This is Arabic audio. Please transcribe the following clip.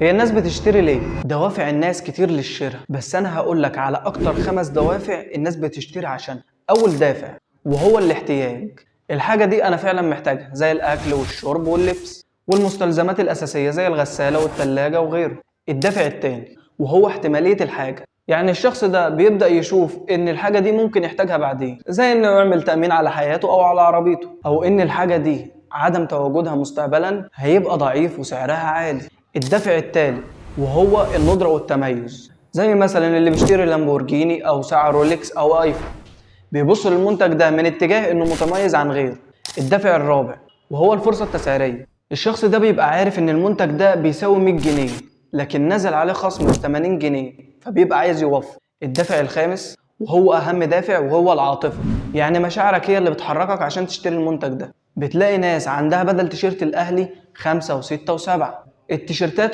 هي الناس بتشتري ليه؟ دوافع الناس كتير للشراء، بس أنا هقولك على أكتر 5 دوافع الناس بتشتري عشان. أول دافع وهو الاحتياج. الحاجة دي أنا فعلا محتاجها، زي الأكل والشرب واللبس والمستلزمات الأساسية زي الغسالة والتلاجة وغيره. الدافع التاني وهو احتمالية الحاجة، يعني الشخص ده بيبدأ يشوف إن الحاجة دي ممكن يحتاجها بعدين، زي إنه يعمل تأمين على حياته أو على عربيته، أو إن الحاجة دي عدم تواجدها مستقبلا هيبقى ضعيف وسعرها عالي. الدافع التالت وهو الندرة والتميز، زي مثلا اللي بيشتري لامبورجيني أو ساعة رولكس أو آيفون، بيبص للمنتج ده من اتجاه إنه متميز عن غيره. الدافع الرابع وهو الفرصة التسعيرية، الشخص ده بيبقى عارف إن المنتج ده بيساوي 100 جنيه لكن نزل عليه خصم ب 80 جنيه، فبيبقى عايز يوفر. الدافع الخامس وهو أهم دافع وهو العاطفة، يعني مشاعرك هي اللي بتحركك عشان تشتري المنتج ده. بتلاقي ناس عندها بدل تيشيرت الأهلي 5 و6 و7 التيشيرتات